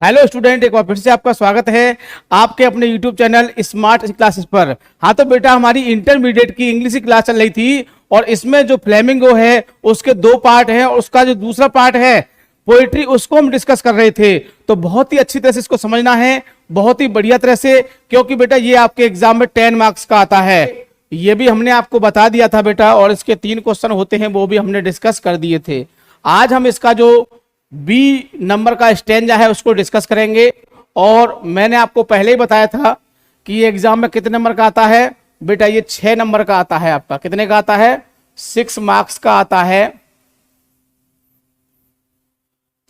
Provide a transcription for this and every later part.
Hello student, एक बार फिर से आपका स्वागत है आपके अपने यूट्यूब चैनल स्मार्ट क्लासेस पर। हाँ तो बेटा, हमारी इंटरमीडिएट की इंग्लिश की क्लास चल रही थी और इसमें जो फ्लेमिंगो है उसके दो पार्ट हैं और उसका जो दूसरा पार्ट है पोइट्री, उसको हम डिस्कस कर रहे थे। तो बहुत ही अच्छी तरह से इसको समझना है, बहुत ही बढ़िया तरह से, क्योंकि बेटा ये आपके एग्जाम में 10 मार्क्स का आता है। ये भी हमने आपको बता दिया था बेटा, और इसके 3 क्वेश्चन होते हैं वो भी हमने डिस्कस कर दिए थे। आज हम इसका जो बी नंबर का स्टैंजा है उसको डिस्कस करेंगे। और मैंने आपको पहले ही बताया था कि ये एग्जाम में कितने नंबर का आता है बेटा, ये 6 नंबर का आता है। आपका कितने का आता है? 6 मार्क्स का आता है,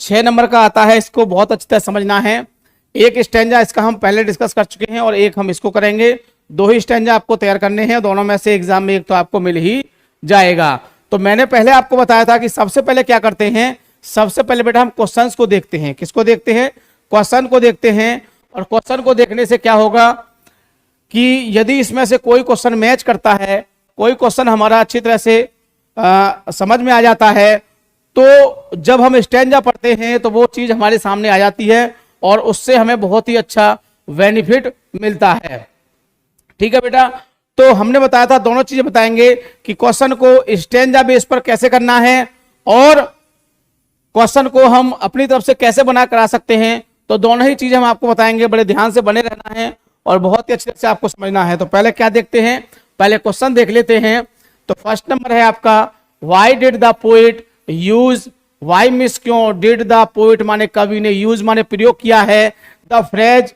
6 नंबर का आता है। इसको बहुत अच्छी तरह समझना है। एक स्टैंजा इसका हम पहले डिस्कस कर चुके हैं और एक हम इसको करेंगे। 2 ही स्टैंजा आपको तैयार करने हैं, दोनों में से एग्जाम में एक तो आपको मिल ही जाएगा। तो मैंने पहले आपको बताया था कि सबसे पहले क्या करते हैं, सबसे पहले बेटा हम क्वेश्चंस को देखते हैं। किसको देखते हैं? क्वेश्चन को देखते हैं। और क्वेश्चन को देखने से क्या होगा कि यदि इसमें से कोई क्वेश्चन मैच करता है, कोई क्वेश्चन हमारा अच्छी तरह से समझ में आ जाता है, तो जब हम स्टैंजा पढ़ते हैं तो वो चीज हमारे सामने आ जाती है और उससे हमें बहुत ही अच्छा बेनिफिट मिलता है। ठीक है बेटा, तो हमने बताया था, दोनों चीजें बताएंगे कि क्वेश्चन को स्टैंजा बेस पर कैसे करना है और क्वेश्चन को हम अपनी तरफ से कैसे बना करा सकते हैं। तो दोनों ही चीजें हम आपको बताएंगे, बड़े ध्यान से बने रहना है और बहुत ही अच्छे से आपको समझना है। तो पहले क्या देखते हैं, पहले क्वेश्चन देख लेते हैं। तो फर्स्ट नंबर है आपका, why did the poet use, why miss क्यों, डिड द पोएट माने कवि ने, यूज माने प्रयोग किया है, द फ्रेज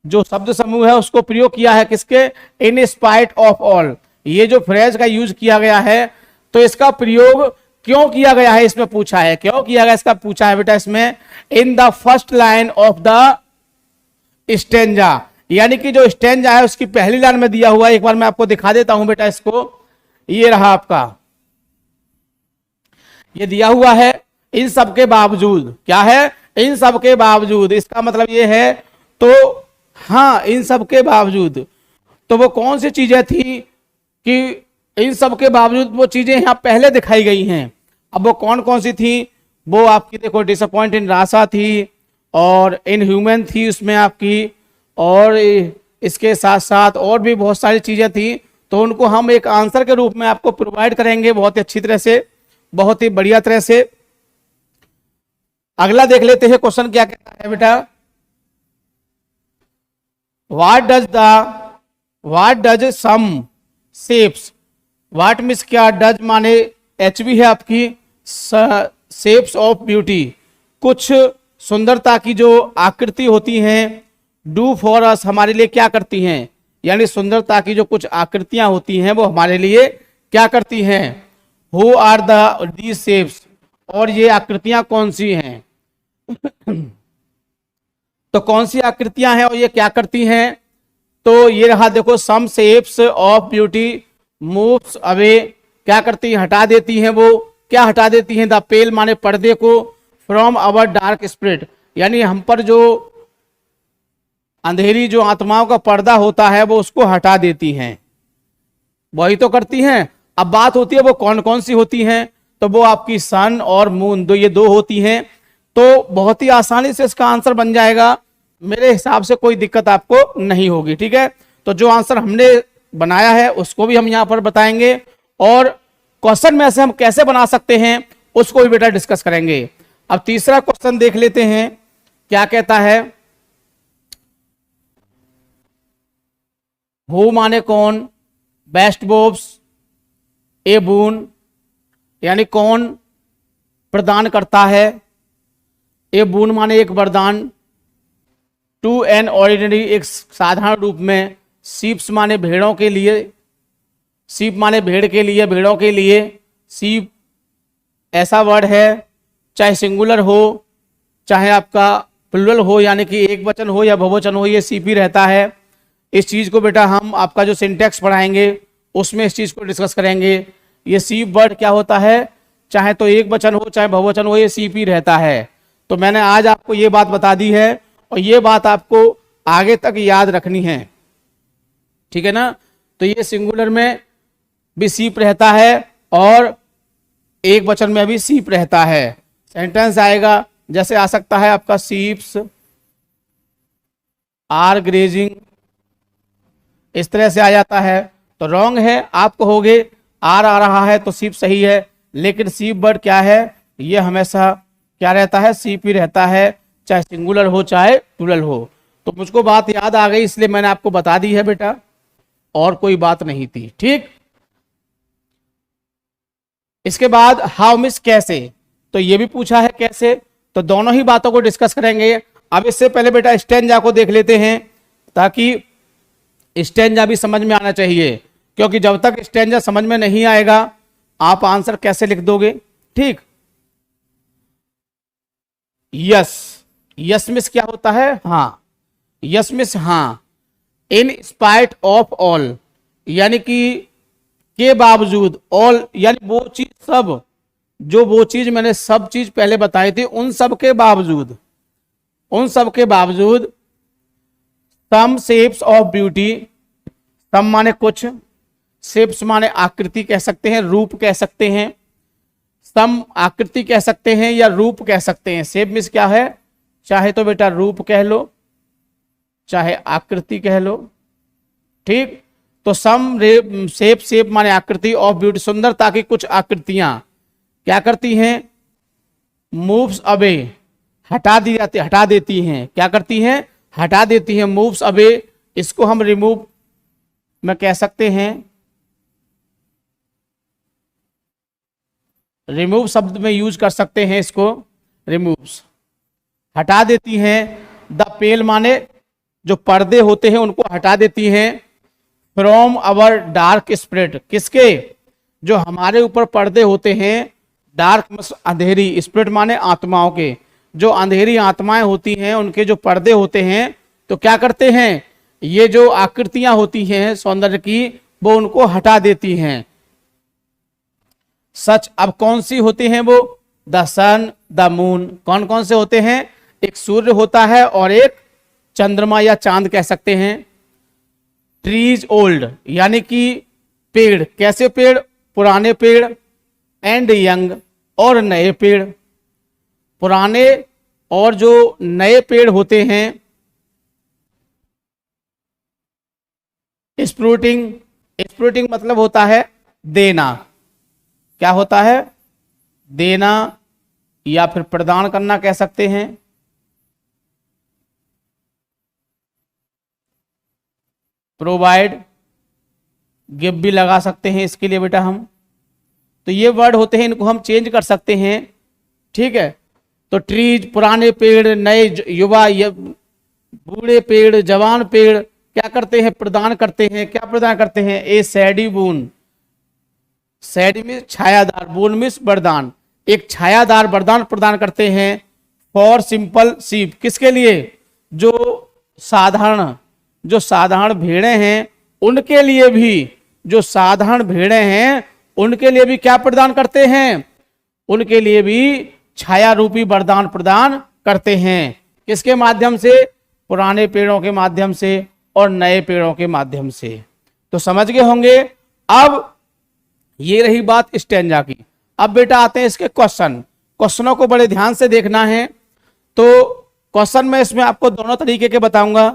जो शब्द समूह है उसको प्रयोग किया है किसके? In spite of all. ये जो फ्रेज का यूज किया गया है तो इसका प्रयोग क्यों किया गया है, इसमें पूछा है। क्यों किया गया इसका पूछा है बेटा इसमें, in the first line of the stanza, यानी कि जो स्टैंजा है उसकी पहली लाइन में दिया हुआ है। एक बार मैं आपको दिखा देता हूं बेटा इसको, ये रहा आपका, ये दिया हुआ है। इन सब के बावजूद, क्या है? इन सब के बावजूद, इसका मतलब ये है, तो हाँ इन सब के बावजूद, तो वो कौन सी चीजें थी कि इन सब के बावजूद वो चीजें यहां पहले दिखाई गई हैं। अब वो कौन कौन सी थी, वो आपकी देखो, डिसअपॉइंट इन रासा थी और इन ह्यूमन थी उसमें आपकी, और इसके साथ साथ और भी बहुत सारी चीजें थी। तो उनको हम एक आंसर के रूप में आपको प्रोवाइड करेंगे बहुत ही अच्छी तरह से, बहुत ही बढ़िया तरह से। अगला देख लेते हैं क्वेश्चन क्या कहता है बेटा, what does some shapes, what means क्या, डज माने एचबी है आपकी, शेप्स ऑफ ब्यूटी, कुछ सुंदरता की जो आकृति होती हैं, डू फॉर अस हमारे लिए क्या करती हैं, यानी सुंदरता की जो कुछ आकृतियां होती हैं वो हमारे लिए क्या करती हैं। हु आर दी शेप्स, और ये आकृतियां कौन सी हैं तो कौन सी आकृतियां हैं और ये क्या करती हैं। तो ये रहा देखो, some shapes of beauty moves away, क्या करती हैं? हटा देती हैं। वो क्या हटा देती हैं? द पेल माने पर्दे को, फ्रॉम अवर डार्क स्पिरिट, यानी हम पर जो अंधेरी जो आत्माओं का पर्दा होता है वो उसको हटा देती हैं। वही तो करती हैं। अब बात होती है वो कौन कौन सी होती हैं, तो वो आपकी सन और मून, ये दो होती हैं। तो बहुत ही आसानी से इसका आंसर बन जाएगा, मेरे हिसाब से कोई दिक्कत आपको नहीं होगी। ठीक है, तो जो आंसर हमने बनाया है उसको भी हम यहां पर बताएंगे और क्वेश्चन में से हम कैसे बना सकते हैं उसको भी बेटा डिस्कस करेंगे। अब तीसरा क्वेश्चन देख लेते हैं क्या कहता है, हु माने कौन, बेस्ट बोब्स, ए बून यानी कौन प्रदान करता है, ए बून माने एक वरदान, टू एन ऑर्डिनरी एक साधारण रूप में, शीप्स माने भेड़ों के लिए, शीप माने भेड़ के लिए, भेड़ों के लिए, शीप ऐसा वर्ड है, चाहे सिंगुलर हो चाहे आपका प्लुरल हो, यानी कि एक वचन हो या बहुवचन हो, ये शीप ही रहता है। इस चीज को बेटा हम आपका जो सिंटेक्स पढ़ाएंगे उसमें इस चीज को डिस्कस करेंगे। ये शीप वर्ड क्या होता है, चाहे तो एक वचन हो चाहे बहुवचन हो, ये शीप ही रहता है। तो मैंने आज आपको ये बात बता दी है और ये बात आपको आगे तक याद रखनी है। ठीक है ना, तो ये सिंगुलर में भी सीप रहता है और एक वचन में भी सीप रहता है। सेंटेंस आएगा जैसे आ सकता है आपका शीप्स आर ग्रेजिंग, इस तरह से आ जाता है, तो रॉन्ग है। आप कहोगे आर आ रहा है तो शीप सही है, लेकिन शीप बर्ड क्या है, ये हमेशा क्या रहता है, शीप ही रहता है, चाहे सिंगुलर हो चाहे प्लूरल हो। तो मुझको बात याद आ गई इसलिए मैंने आपको बता दी है बेटा, और कोई बात नहीं थी। ठीक, इसके बाद हाउ मिस कैसे, तो ये भी पूछा है कैसे, तो दोनों ही बातों को डिस्कस करेंगे। अब इससे पहले बेटा स्टेंजा को देख लेते हैं, ताकि स्टेंजा भी समझ में आना चाहिए, क्योंकि जब तक स्टेंजा समझ में नहीं आएगा आप आंसर कैसे लिख दोगे। ठीक, यस, यस मिस क्या होता है, हाँ, यस मिस हाँ, इन स्पाइट ऑफ ऑल, यानी कि के बावजूद, ऑल यानी वो चीज सब, जो वो चीज मैंने सब चीज पहले बताई थी उन सब के बावजूद, उन सब के बावजूद, सम शेप्स ऑफ ब्यूटी, सम माने कुछ, शेप्स माने आकृति कह सकते हैं, रूप कह सकते हैं, सम आकृति कह सकते हैं या रूप कह सकते हैं। शेप मीन्स क्या है, चाहे तो बेटा रूप कह लो चाहे आकृति कह लो। ठीक, तो सम शेप, शेप माने आकृति, ऑफ ब्यूटी सुंदरता की कुछ आकृतियां क्या करती हैं, मूव्स अवे, हटा देती हैं, क्या करती हैं, हटा देती हैं, मूव्स अवे, इसको हम रिमूव में कह सकते हैं, रिमूव शब्द में यूज कर सकते हैं इसको, रिमूव्स, हटा देती हैं। द पेल माने जो पर्दे होते हैं उनको हटा देती हैं, फ्रॉम अवर डार्क स्पिरिट, किसके, जो हमारे ऊपर पर्दे होते हैं, डार्क अंधेरी, स्पिरिट माने आत्माओं के, जो अंधेरी आत्माएं होती हैं उनके जो पर्दे होते हैं, तो क्या करते हैं, ये जो आकृतियां होती हैं सौंदर्य की वो उनको हटा देती हैं। सच, अब कौन सी होती हैं वो, द सन द मून, कौन कौन से होते हैं, एक सूर्य होता है और एक चंद्रमा या चांद कह सकते हैं। ट्रीज ओल्ड, यानी कि पेड़, कैसे पेड़, पुराने पेड़, एंड यंग, और नए पेड़, पुराने और जो नए पेड़ होते हैं। स्प्रूटिंग, स्प्रूटिंग मतलब होता है देना, क्या होता है, देना या फिर प्रदान करना कह सकते हैं। प्रोवाइड, गिव भी लगा सकते हैं इसके लिए बेटा हम, तो ये वर्ड होते हैं, इनको हम चेंज कर सकते हैं। ठीक है, तो ट्रीज पुराने पेड़, नए युवा, बूढ़े पेड़, जवान पेड़ क्या करते हैं, प्रदान करते हैं, क्या प्रदान करते हैं, ए सैडी बून, सैडी में छायादार, बून में वरदान, एक छायादार वरदान प्रदान करते हैं। फॉर सिंपल शीप, किसके लिए, जो साधारण भेड़ें हैं उनके लिए भी, जो साधारण भेड़ें हैं उनके लिए भी क्या प्रदान करते हैं, उनके लिए भी छाया रूपी वरदान प्रदान करते हैं। किसके माध्यम से, पुराने पेड़ों के माध्यम से और नए पेड़ों के माध्यम से। तो समझ गए होंगे। अब ये रही बात स्टेंजा की। अब बेटा आते हैं इसके क्वेश्चन, क्वेश्चनों को बड़े ध्यान से देखना है। तो क्वेश्चन में इसमें आपको दोनों तरीके के बताऊंगा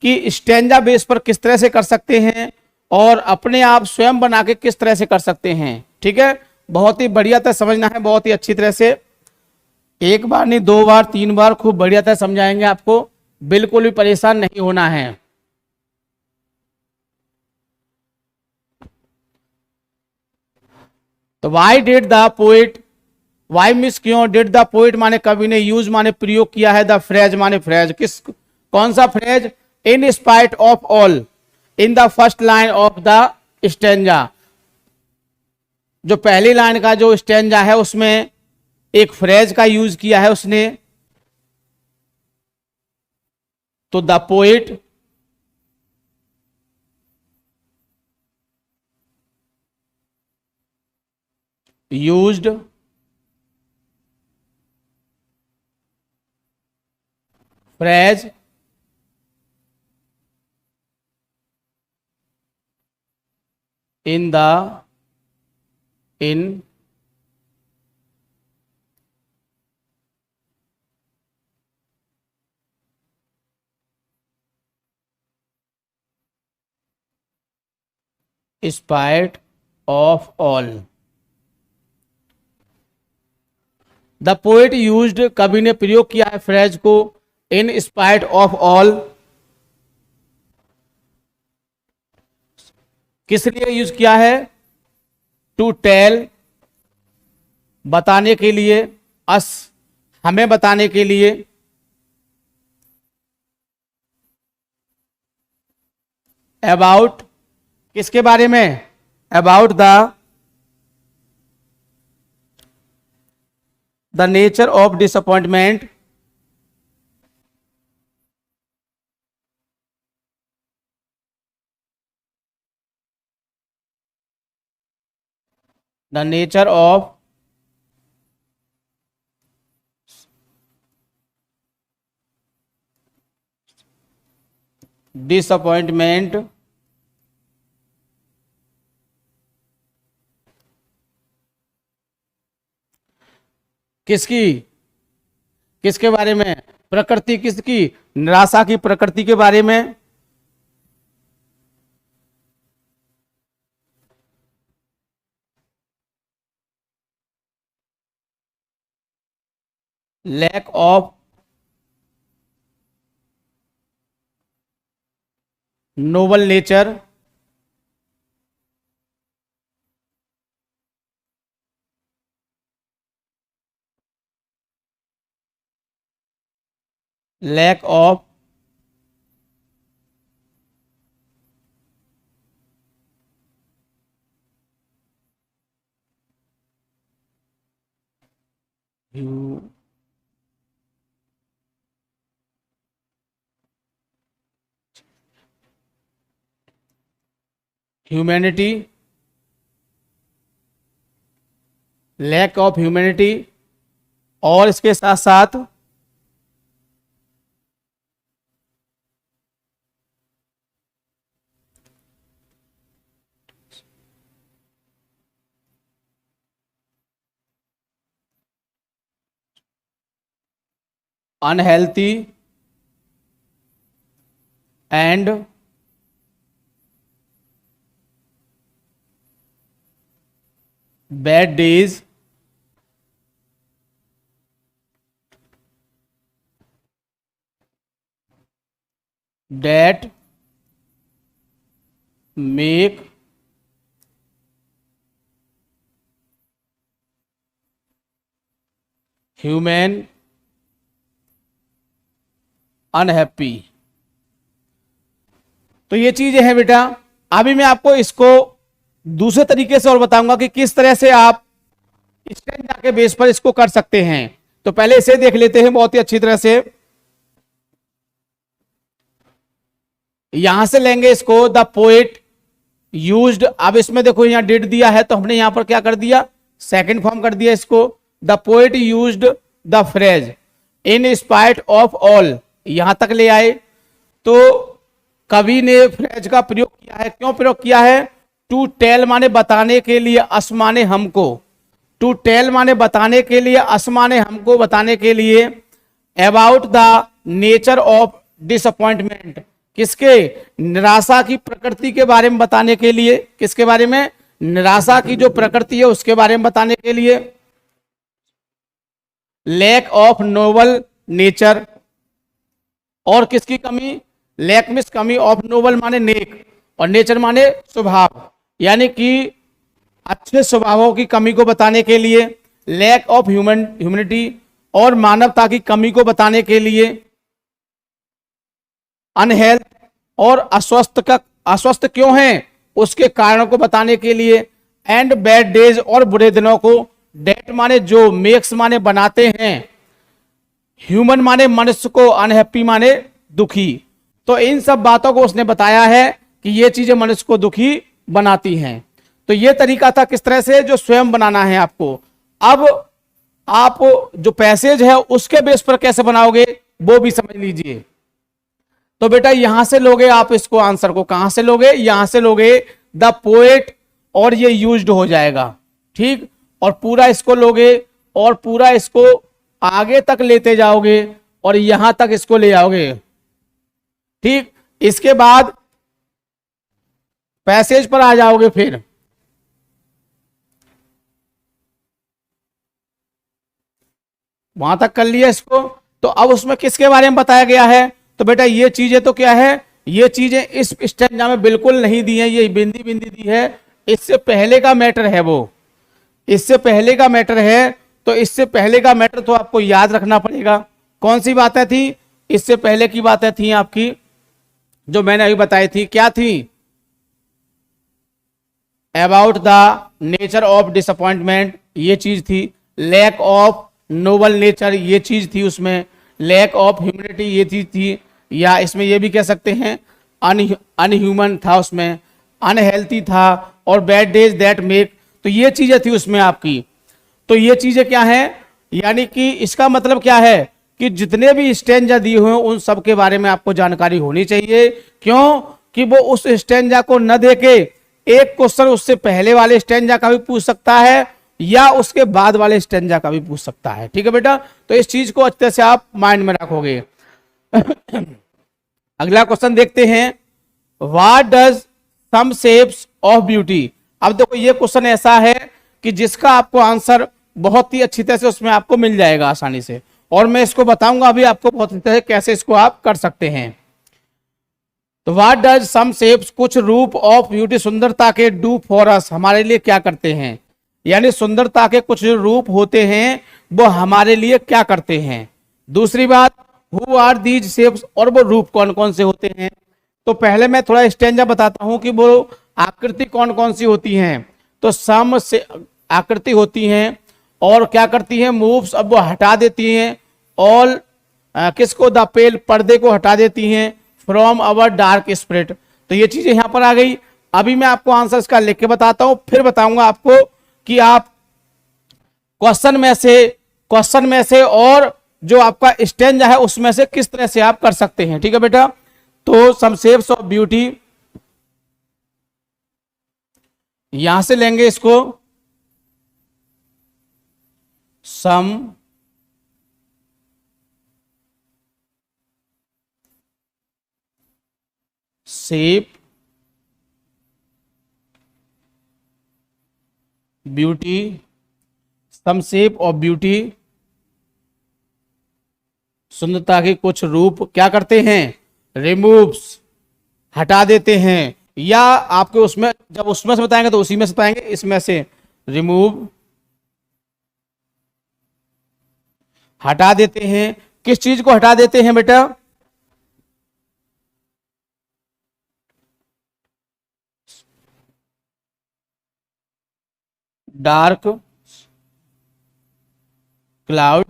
कि स्टेंजा बेस पर किस तरह से कर सकते हैं और अपने आप स्वयं बना के किस तरह से कर सकते हैं। ठीक है, बहुत ही बढ़िया तरह समझना है, बहुत ही अच्छी तरह से, एक बार नहीं, 2 बार 3 बार खूब बढ़िया तरह समझाएंगे आपको, बिल्कुल भी परेशान नहीं होना है। तो why did the poet, why means क्यों, डिड द पोइट माने कवि ने, यूज माने प्रयोग किया है, द फ्रेज माने फ्रेज, किस कौन सा phrase, in spite of all, in the first line of the stanza, जो पहली लाइन का जो स्टेंजा है उसमें एक फ्रेज का यूज किया है उसने। तो the poet used phrase in spite of all. The poet used, कवि ने प्रयोग किया है फ्रेज को इन स्पाइट ऑफ ऑल, किस लिए यूज किया है? टू टेल, बताने के लिए, अस, हमें बताने के लिए, अबाउट, किसके बारे में? About the nature of disappointment, the nature of disappointment किसकी, किसके बारे में? प्रकृति, किसकी? निराशा की प्रकृति के बारे में। Lack of noble nature, lack of humanity, lack of humanity, और इसके साथ साथ unhealthy and bad days that make human unhappy। तो ये चीजें हैं बेटा। अभी मैं आपको इसको दूसरे तरीके से और बताऊंगा कि किस तरह से आप स्टेंजा के बेस पर इसको कर सकते हैं। तो पहले इसे देख लेते हैं बहुत ही अच्छी तरह से। यहां से लेंगे इसको, द पोएट यूज्ड, अब इसमें देखो यहां डिड दिया है तो हमने यहां पर क्या कर दिया? सेकंड फॉर्म कर दिया इसको। The poet used the phrase in spite of all, यहां तक ले आए। तो कवि ने फ्रेज का प्रयोग किया है, क्यों प्रयोग किया है? टू टेल माने बताने के लिए, अस माने हमको, टू टेल माने बताने के लिए, अस माने हमको, बताने के लिए, about the nature of disappointment, किसके? निराशा की प्रकृति के बारे में बताने के लिए। किसके बारे में? निराशा की जो प्रकृति है उसके बारे में बताने के लिए। लैक ऑफ नोबल नेचर, और किसकी कमी? लैक मीन्स कमी, ऑफ नोबल माने नेक, और नेचर माने स्वभाव, यानी कि अच्छे स्वभावों की कमी को बताने के लिए। लैक ऑफ ह्यूमैनिटी, और मानवता की कमी को बताने के लिए। अनहेल्थ, और अस्वस्थ क्यों हैं उसके कारणों को बताने के लिए। एंड बैड डेज, और बुरे दिनों को। डेट माने जो, मेक्स माने बनाते हैं, ह्यूमन माने मनुष्य को, अनहैप्पी माने दुखी। तो इन सब बातों को उसने बताया है कि ये चीजें मनुष्य को दुखी बनाती हैं। तो ये तरीका था किस तरह से जो स्वयं बनाना है आपको। अब आप जो पैसेज है उसके बेस पर कैसे बनाओगे वो भी समझ लीजिए। तो बेटा यहां से लोगे आप इसको, आंसर को कहां से लोगे? यहां से लोगे द पोएट, और ये यूज्ड हो जाएगा, ठीक। और पूरा इसको लोगे और पूरा इसको आगे तक लेते जाओगे और यहां तक इसको ले आओगे, ठीक। इसके बाद पैसेज पर आ जाओगे फिर। वहां तक कर लिया इसको। तो अब उसमें किसके बारे में बताया गया है? तो बेटा ये चीजें तो क्या है, ये चीजें इस स्टेंजा में बिल्कुल नहीं दी है, ये बिंदी बिंदी दी है। इससे पहले का मैटर है वो, इससे पहले का मैटर है। तो इससे पहले का मैटर तो आपको याद रखना पड़ेगा। कौन सी बातें थी? इससे पहले की बातें थी आपकी जो मैंने अभी बताई थी, क्या थी? About the nature of disappointment, ये चीज थी। लैक ऑफ नोबल नेचर, ये चीज थी उसमें। लैक ऑफ ह्यूमैनिटी, ये चीज थी। या इसमें ये भी कह सकते हैं अनह्यूमन था उसमें, अनहेल्थी था, और बैड डेज दैट मेक, तो ये चीजें थी उसमें आपकी। तो ये चीजें क्या है, यानी कि इसका मतलब क्या है कि जितने भी स्टेंजा दिए हुए हैं उन सब के बारे में आपको जानकारी होनी चाहिए। क्यों? कि वो उस स्टेंजा को न देके एक क्वेश्चन उससे पहले वाले स्टेंजा का भी पूछ सकता है या उसके बाद वाले स्टेंजा का भी पूछ सकता है। ठीक है बेटा, तो इस चीज को अच्छे से आप माइंड में रखोगे। अगला क्वेश्चन देखते हैं, what does some shapes of beauty. अब देखो ये क्वेश्चन ऐसा है कि जिसका आपको आंसर बहुत ही अच्छी तरह से उसमें आपको मिल जाएगा आसानी से, और मैं इसको बताऊंगा अभी आपको बहुत अच्छी तरह से कैसे इसको आप कर सकते हैं। तो व्हाट डज सम शेप्स, कुछ रूप ऑफ ब्यूटी, सुंदरता के, डू फॉर अस, हमारे लिए क्या करते हैं। यानी सुंदरता के कुछ रूप होते हैं वो हमारे लिए क्या करते हैं। दूसरी बात, हु आर दीज शेप्स, और वो रूप कौन कौन से होते हैं। तो पहले मैं थोड़ा स्टेंजा बताता हूं कि वो आकृति कौन कौन सी होती हैं। तो सम से आकृति होती हैं, और क्या करती हैं, मूव्स, अब वो हटा देती हैं। ऑल किसको, द पेल, पर्दे को हटा देती हैं। फ्रॉम अवर डार्क स्पिरिट, तो ये चीजें यहां पर आ गई। अभी मैं आपको आंसर इसका लिख के बताता हूं, फिर बताऊंगा आपको कि आप क्वेश्चन में से और जो आपका स्टेंजा है उसमें से किस तरह से आप कर सकते हैं। ठीक है बेटा, तो सम शेप्स ऑफ ब्यूटी, यहां से लेंगे इसको, some shape beauty, some shape of beauty, सुंदरता के कुछ रूप क्या करते हैं, रिमूव्स, हटा देते हैं। या आपके उसमें जब उसमें से बताएंगे तो उसी में से बताएंगे, इसमें से रिमूव, हटा देते हैं। किस चीज को हटा देते हैं बेटा? Dark cloud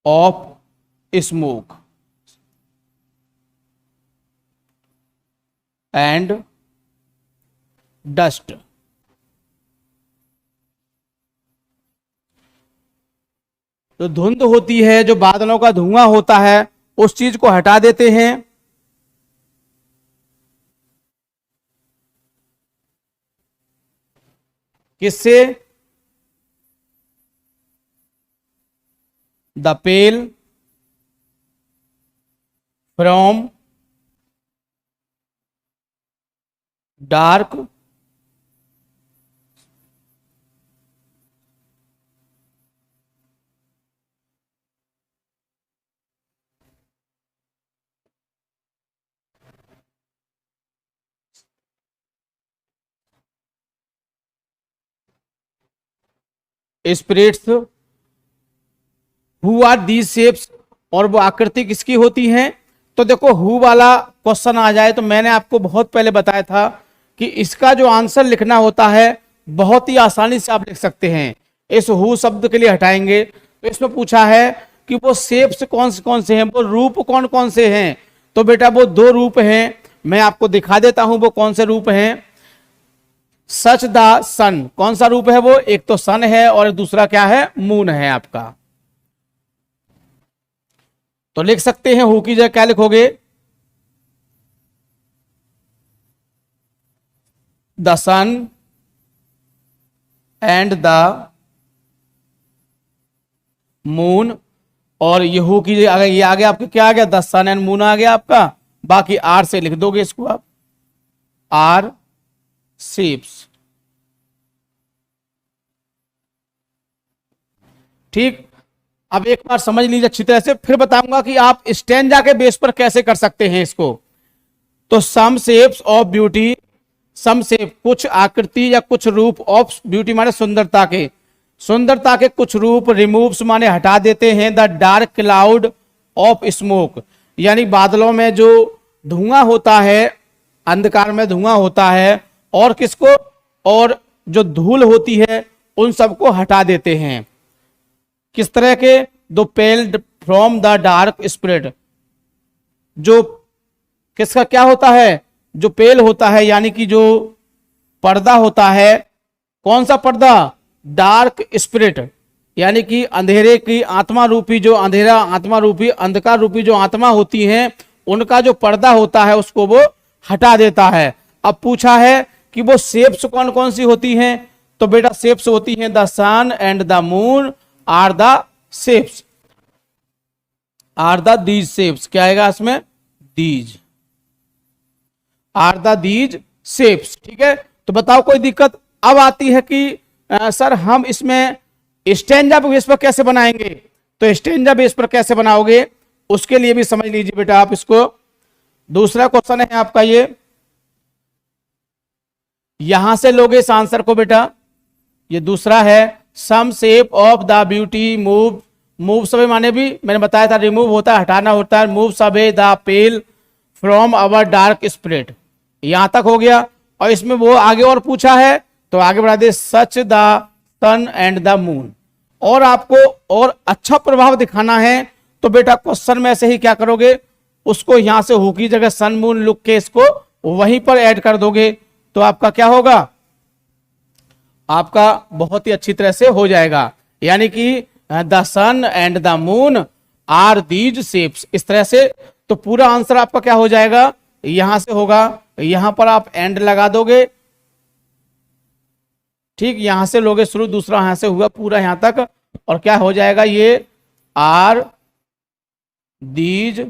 of smoke and dust. तो धुंध होती है, जो बादलों का धुआं होता है, उस चीज को हटा देते हैं। किससे? The pall from dark spirits, who are these shapes, और वो आकृति किसकी होती हैं। तो देखो हु वाला क्वेश्चन आ जाए तो मैंने आपको बहुत पहले बताया था कि इसका जो आंसर लिखना होता है बहुत ही आसानी से आप लिख सकते हैं। इस हु शब्द के लिए हटाएंगे तो इसमें पूछा है कि वो शेप्स कौन से हैं, वो रूप कौन कौन से हैं। तो बेटा वो दो रूप हैं, मैं आपको दिखा देता हूं वो कौन से रूप हैं। सच द सन, कौन सा रूप है वो? एक तो सन है और दूसरा क्या है, मून है आपका। तो लिख सकते हैं हु की जगह क्या लिखोगे, the sun and the moon, और ये हु की जगह ये आ गया आपका क्या आ गया, द सन एंड मून आ गया आपका। बाकी आर से लिख दोगे इसको आप। Are shapes. ठीक, अब एक बार समझ लीजिए अच्छी तरह से, फिर बताऊंगा कि आप स्टेंजा के बेस पर कैसे कर सकते हैं इसको। तो some shapes of beauty, some shape कुछ आकृति या कुछ रूप, ऑफ ब्यूटी माने सुंदरता के, सुंदरता के कुछ रूप, रिमूव्स माने हटा देते हैं, the dark cloud of smoke, यानी बादलों में जो धुआं होता है, अंधकार में धुआं होता है, और किसको, और जो धूल होती है उन सबको हटा देते हैं। किस तरह के, दो पेल्ड फ्रॉम द डार्क स्पिरिट, जो किसका क्या होता है, जो पेल होता है यानी कि जो पर्दा होता है, कौन सा पर्दा, डार्क स्पिरिट, यानी कि अंधेरे की आत्मा रूपी, जो अंधेरा आत्मा रूपी, अंधकार रूपी जो आत्मा होती है, उनका जो पर्दा होता है उसको वो हटा देता है। अब पूछा है कि वो शेप्स कौन कौन सी होती हैं, तो बेटा शेप्स होती हैं the sun and the moon are the shapes, are the these shapes, क्या आएगा इसमें, these are the these shapes. ठीक है, तो बताओ कोई दिक्कत। अब आती है कि सर हम इसमें स्टेंजा बेस पर कैसे बनाएंगे, तो स्टेंजा बेस पर कैसे बनाओगे उसके लिए भी समझ लीजिए बेटा आप इसको। दूसरा क्वेश्चन है आपका ये, यहां से लोगे इस आंसर को बेटा, ये दूसरा है, some shape of the beauty move, moves away माने भी मैंने बताया था रिमूव होता है, हटाना होता है, मूव सवे the pall from our dark spirit, यहां तक हो गया। और इसमें वो आगे और पूछा है तो आगे बढ़ा दे, such the sun and the moon, और आपको और अच्छा प्रभाव दिखाना है तो बेटा क्वेश्चन में से ही क्या करोगे, उसको यहां से हु की जगह सन मून लुक के इसको वहीं पर ऐड कर दोगे, तो आपका क्या होगा, आपका बहुत ही अच्छी तरह से हो जाएगा। यानी कि the sun and the moon are these shapes, इस तरह से। तो पूरा आंसर आपका क्या हो जाएगा, यहां से होगा, यहां पर आप एंड लगा दोगे। ठीक, यहां से लोगे शुरू, दूसरा यहां से हुआ पूरा यहां तक, और क्या हो जाएगा, ये आर दीज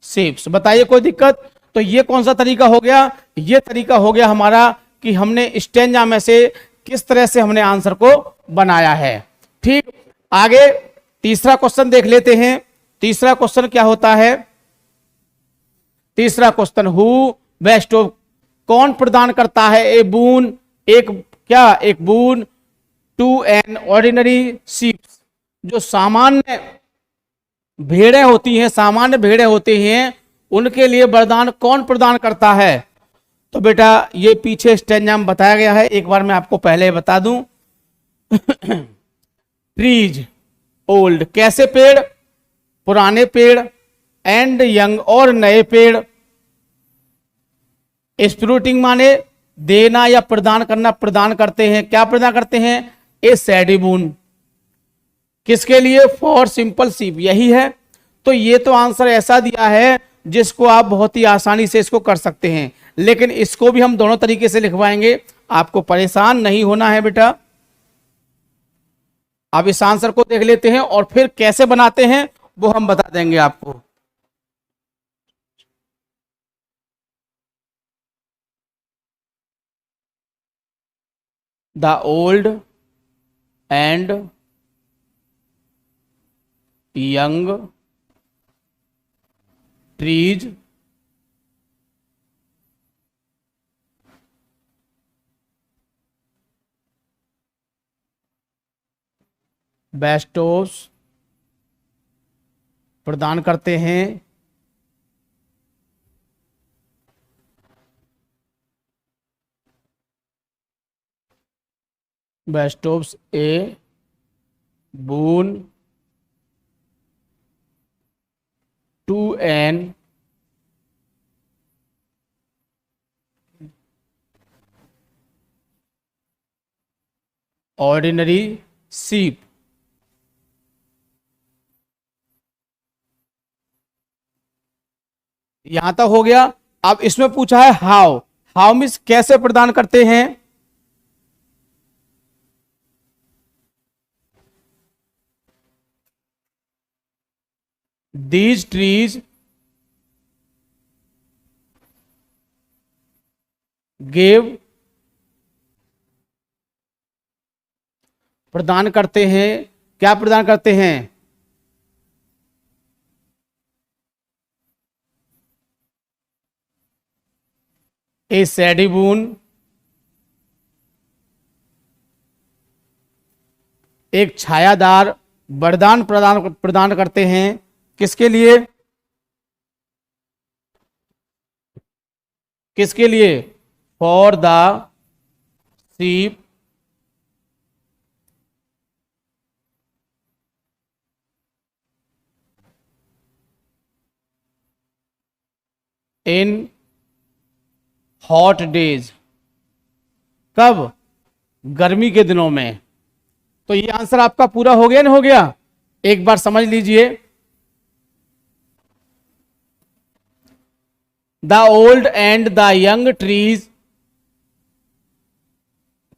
शेप्स। बताइए कोई दिक्कत। तो ये कौन सा तरीका हो गया, ये तरीका हो गया हमारा कि हमने स्टेंजा में से किस तरह से हमने आंसर को बनाया है। ठीक, आगे तीसरा क्वेश्चन देख लेते हैं। तीसरा क्वेश्चन क्या होता है, तीसरा क्वेश्चन, हु बेस्ट ऑफ, कौन प्रदान करता है ए बून, एक क्या, एक बून टू एन ऑर्डिनरी शीप, जो सामान्य भेड़ें होती हैं, सामान्य भेड़ें होते हैं, उनके लिए वरदान कौन प्रदान करता है। तो बेटा ये पीछे स्टेंजा में बताया गया है, एक बार मैं आपको पहले बता दूं। ट्रीज ओल्ड, कैसे पेड़, पुराने पेड़, एंड यंग और नए पेड़, स्प्रूटिंग माने देना या प्रदान करना, प्रदान करते हैं, क्या प्रदान करते हैं, ए सैडिबून, किसके लिए, फॉर सिंपल सीप, यही है। तो ये तो आंसर ऐसा दिया है जिसको आप बहुत ही आसानी से इसको कर सकते हैं, लेकिन इसको भी हम दोनों तरीके से लिखवाएंगे, आपको परेशान नहीं होना है बेटा। अब इस आंसर को देख लेते हैं और फिर कैसे बनाते हैं वो हम बता देंगे आपको। The old and young trees bestows प्रदान करते हैं bestows a boon to an ordinary sheep. यहां तक हो गया। अब इसमें पूछा है हाउ, हाउ मीन्स कैसे प्रदान करते हैं। दीज ट्रीज गिव, प्रदान करते हैं। क्या प्रदान करते हैं? ए सैडी बून, एक छायादार वरदान प्रदान प्रदान करते हैं। किसके लिए? किसके लिए? For the sheep in hot days. कब? गर्मी के दिनों में। तो ये आंसर आपका पूरा हो गया, नहीं हो गया? एक बार समझ लीजिए। The old and the young trees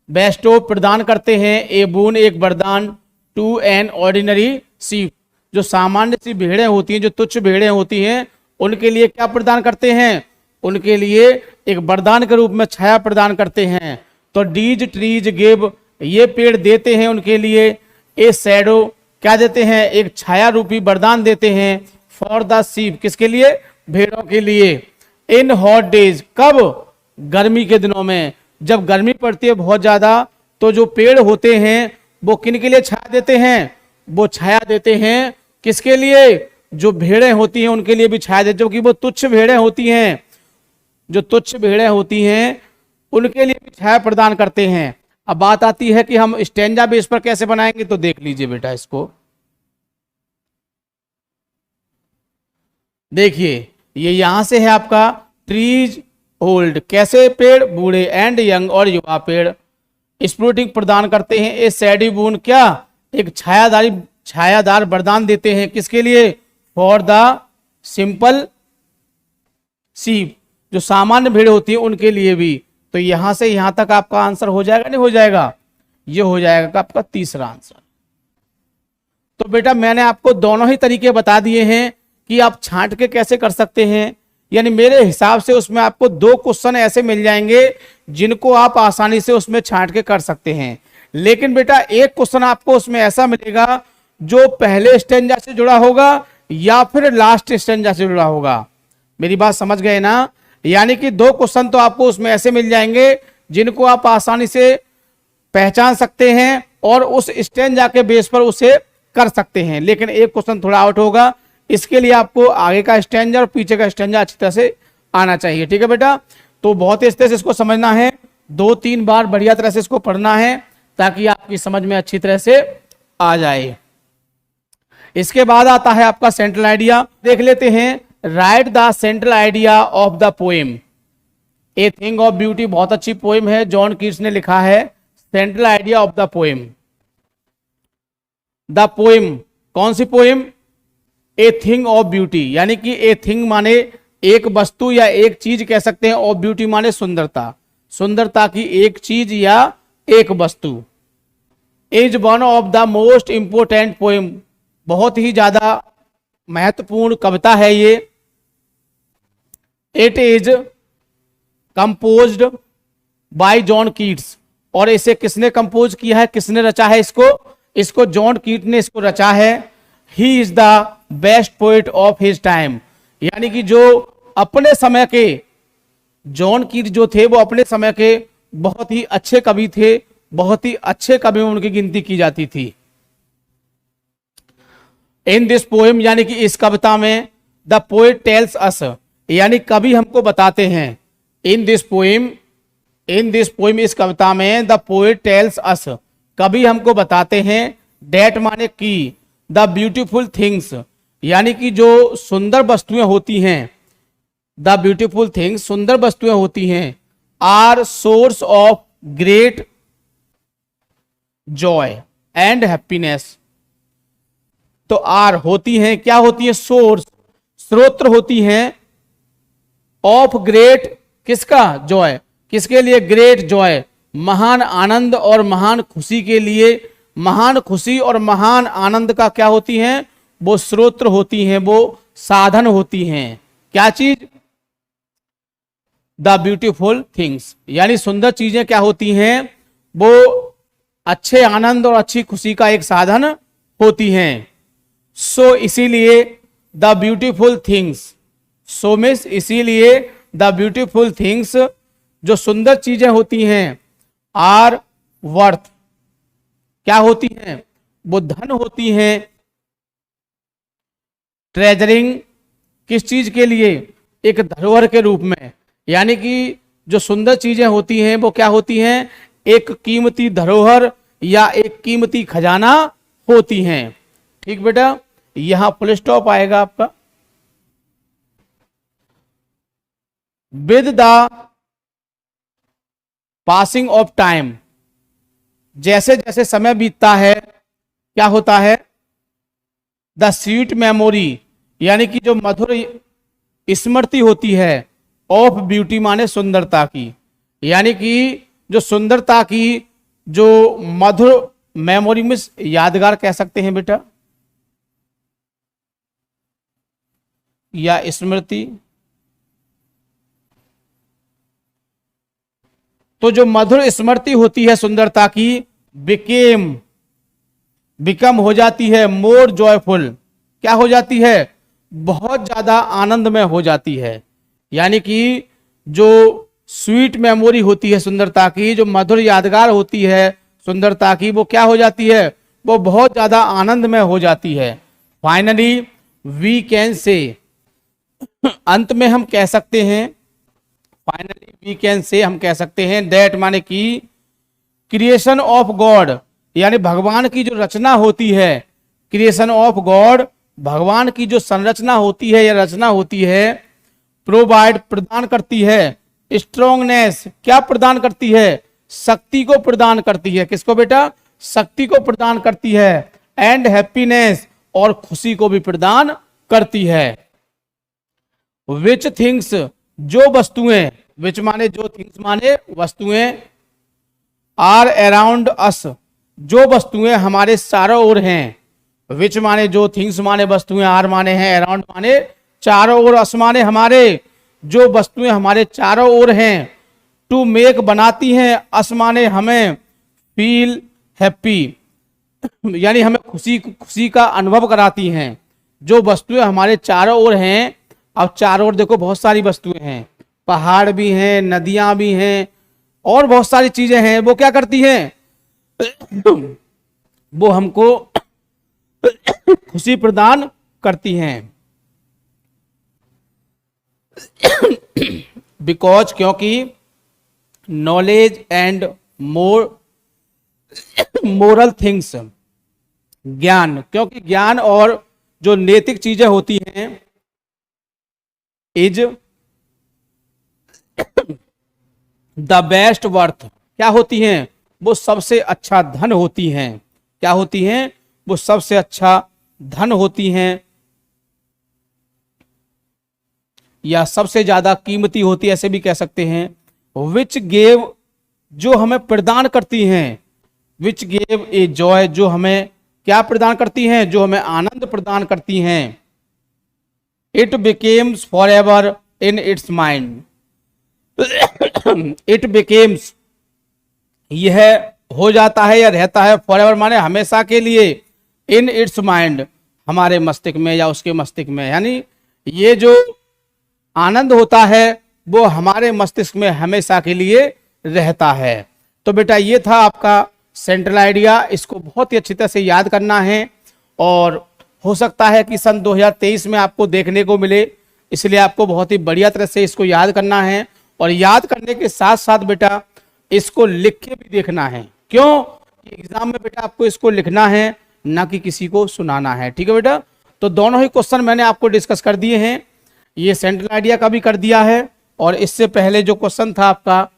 Bairstow, प्रदान करते हैं, ए बून, एक वरदान, टू एन ऑर्डिनरी शीप, जो सामान्य सी भेड़ें होती हैं, जो तुच्छ भेड़ें होती हैं, उनके लिए क्या प्रदान करते हैं? उनके लिए एक वरदान के रूप में छाया प्रदान करते हैं। तो डीज ट्रीज गिव, ये पेड़ देते हैं उनके लिए, ए शैडो, क्या देते हैं? एक छाया रूपी वरदान देते हैं, फॉर द शीप, किसके लिए? भेड़ों के लिए। इन हॉट डेज, कब? गर्मी के दिनों में। जब गर्मी पड़ती है बहुत ज्यादा, तो जो पेड़ होते हैं वो किन के लिए छाया देते हैं? वो छाया देते हैं किसके लिए? जो भेड़ें होती हैं उनके लिए भी छाया देते, जो कि वो तुच्छ भेड़ें होती हैं, जो तुच्छ भेड़ें होती हैं उनके लिए भी छाया प्रदान करते हैं। अब बात आती है कि हम स्टैंजा बेस पर कैसे बनाएंगे, तो देख लीजिए बेटा इसको। देखिए ये यहां से है आपका ट्रीज ओल्ड, कैसे? पेड़ बूढ़े, एंड यंग, और युवा पेड़, स्प्रूटिंग प्रदान करते हैं, ए सैडी बून, क्या? एक छायादार वरदान देते हैं, किसके लिए? फॉर द सिंपल शीप, जो सामान्य भेड़ होती है उनके लिए भी। तो यहां से यहां तक आपका आंसर हो जाएगा, नहीं हो जाएगा? ये हो जाएगा आपका तीसरा आंसर। तो बेटा मैंने आपको दोनों ही तरीके बता दिए हैं कि आप छांट के कैसे कर सकते हैं। यानी मेरे हिसाब से उसमें आपको 2 क्वेश्चन ऐसे मिल जाएंगे जिनको आप आसानी से उसमें छांट के कर सकते हैं। लेकिन बेटा एक क्वेश्चन आपको उसमें ऐसा मिलेगा जो पहले स्टेंजा से जुड़ा होगा या फिर लास्ट स्टेंजा से जुड़ा होगा। मेरी बात समझ गए ना? यानी कि 2 क्वेश्चन तो आपको उसमें ऐसे मिल जाएंगे जिनको आप आसानी से पहचान सकते हैं और उस स्टेंजा के बेस पर उसे कर सकते हैं। लेकिन एक क्वेश्चन थोड़ा आउट होगा, इसके लिए आपको आगे का स्टेंजा और पीछे का स्टेंजा अच्छी तरह से आना चाहिए। ठीक है बेटा? तो बहुत ही तरह से इसको समझना है, 2-3 बार बढ़िया तरह से इसको पढ़ना है ताकि आपकी समझ में अच्छी तरह से आ जाए। इसके बाद आता है आपका सेंट्रल आइडिया। देख लेते हैं, right the central idea of the poem, a thing of beauty. बहुत अच्छी पोएम है, जॉन कीट्स ने लिखा है। Central idea of the poem, the poem, कौन सी poem? A thing of beauty, यानी कि ए थिंग माने एक वस्तु या एक चीज कह सकते हैं, ऑफ ब्यूटी माने सुंदरता, सुंदरता की एक चीज या एक वस्तु। Is one of the most important poem, बहुत ही ज्यादा महत्वपूर्ण कविता है ये। It is composed bye John Keats, और इसे किसने कंपोज किया है, किसने रचा है इसको? इसको जॉन कीट ने इसको रचा है। He is the best poet of his time, यानी कि जो अपने समय के, जॉन कीट जो थे वो अपने समय के बहुत ही अच्छे कवि थे, बहुत ही अच्छे कवि में उनकी गिनती की जाती थी। इन दिस पोएम, यानी कि इस कविता में, द पोएट टेल्स अस, यानी कवि हमको बताते हैं। In this poem, in this poem, इस कविता में, द पोएट टेल्स अस, कवि हमको बताते हैं, डेट माने की, द ब्यूटीफुल थिंग्स, यानी कि जो सुंदर वस्तुएं होती हैं, द ब्यूटीफुल थिंग्स, सुंदर वस्तुएं होती हैं, are source of great joy and happiness. तो आर होती हैं, क्या होती है? सोर्स, स्रोत्र होती हैं, ऑफ ग्रेट, किसका? जॉय, किसके लिए? ग्रेट जॉय, महान आनंद और महान खुशी के लिए। महान खुशी और महान आनंद का क्या होती हैं? वो स्रोत्र होती हैं, वो साधन होती हैं। क्या चीज? द ब्यूटीफुल थिंग्स, यानी सुंदर चीजें क्या होती हैं, वो अच्छे आनंद और अच्छी खुशी का एक साधन होती हैं। सो इसीलिए the beautiful things, so means इसीलिए द ब्यूटीफुल थिंग्स, जो सुंदर चीजें होती हैं, आर वर्थ, क्या होती हैं, वो धन होती हैं, ट्रेजरिंग, किस चीज के लिए, एक धरोहर के रूप में, यानी कि जो सुंदर चीजें होती हैं वो क्या होती हैं, एक कीमती धरोहर या एक कीमती खजाना होती हैं। ठीक बेटा, यहां फुल स्टॉप आएगा आपका। With the passing of time, जैसे जैसे समय बीतता है क्या होता है, द स्वीट मेमोरी, यानी कि जो मधुर स्मृति होती है, ऑफ ब्यूटी माने सुंदरता की, यानी कि जो सुंदरता की जो मधुर मेमोरी में यादगार कह सकते हैं बेटा, या स्मृति, तो जो मधुर स्मृति होती है सुंदरता की, बिकम हो जाती है मोर जॉयफुल, क्या हो जाती है, बहुत ज्यादा आनंदमय हो जाती है। यानी कि जो स्वीट मेमोरी होती है सुंदरता की, जो मधुर यादगार होती है सुंदरता की, वो क्या हो जाती है, वो बहुत ज्यादा आनंदमय हो जाती है। फाइनली वी कैन से, अंत में हम कह सकते हैं, फाइनली वी कैन से हम कह सकते हैं, दैट माने कि क्रिएशन ऑफ गॉड, यानी भगवान की जो रचना होती है, क्रिएशन ऑफ गॉड, भगवान की जो संरचना होती है या रचना होती है, प्रोवाइड प्रदान करती है, स्ट्रोंगनेस क्या प्रदान करती है, शक्ति को प्रदान करती है, किसको बेटा, शक्ति को प्रदान करती है, एंड हैप्पीनेस, और खुशी को भी प्रदान करती है। विच थिंग्स, जो वस्तुएं, विच माने जो, थिंग्स माने वस्तुएं, आर अराउंड अस, जो वस्तुएं हमारे चारों ओर हैं, विच माने जो, थिंग्स माने वस्तुएं, आर माने हैं, अराउंड माने चारों ओर, अस माने हमारे, जो वस्तुएं हमारे चारों ओर हैं, टू मेक बनाती हैं, अस माने हमें, फील हैप्पी, यानी हमें खुशी का अनुभव कराती हैं। जो वस्तुएं हमारे चारों ओर हैं, अब चारों ओर देखो बहुत सारी वस्तुएं हैं, पहाड़ भी हैं, नदियां भी हैं, और बहुत सारी चीजें हैं, वो क्या करती हैं, वो हमको खुशी प्रदान करती हैं। बिकॉज, क्योंकि, नॉलेज एंड मोरल थिंग्स, ज्ञान, क्योंकि ज्ञान और जो नैतिक चीजें होती हैं, इज द बेस्ट वर्थ, क्या होती हैं, वो सबसे अच्छा धन होती हैं, क्या होती हैं, वो सबसे अच्छा धन होती हैं, या सबसे ज्यादा कीमती होती है, ऐसे भी कह सकते हैं। विच गेव, जो हमें प्रदान करती हैं, विच गेव ए जॉय, जो हमें क्या प्रदान करती हैं, जो हमें आनंद प्रदान करती हैं। It becomes for ever in its mind, it becomes, यह हो जाता है या रहता है, फॉर एवर माने हमेशा के लिए, इन इट्स माइंड, हमारे मस्तिष्क में या उसके मस्तिष्क में, यानी ये जो आनंद होता है वो हमारे मस्तिष्क में हमेशा के लिए रहता है। तो बेटा ये था आपका सेंट्रल आइडिया, इसको बहुत ही अच्छी तरह से याद करना है, और हो सकता है कि सन 2023 में आपको देखने को मिले, इसलिए आपको बहुत ही बढ़िया तरह से इसको याद करना है, और याद करने के साथ साथ बेटा इसको लिख के भी देखना है। क्यों? एग्जाम में बेटा आपको इसको लिखना है, ना कि किसी को सुनाना है। ठीक है बेटा, तो दोनों ही क्वेश्चन मैंने आपको डिस्कस कर दिए हैं, ये सेंट्रल आइडिया का भी कर दिया है, और इससे पहले जो क्वेश्चन था आपका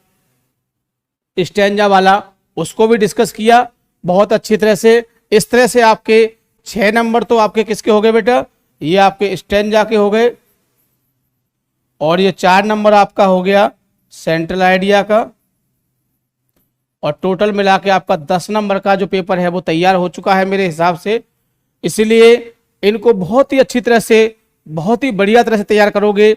स्टैंजा वाला, उसको भी डिस्कस किया बहुत अच्छी तरह से। इस तरह से आपके 6 नंबर तो आपके किसके हो गए बेटा, ये आपके स्टैंजा के हो गए, और ये 4 नंबर आपका हो गया सेंट्रल आइडिया का, और टोटल मिला के आपका 10 नंबर का जो पेपर है वो तैयार हो चुका है मेरे हिसाब से। इसलिए इनको बहुत ही अच्छी तरह से, बहुत ही बढ़िया तरह से तैयार करोगे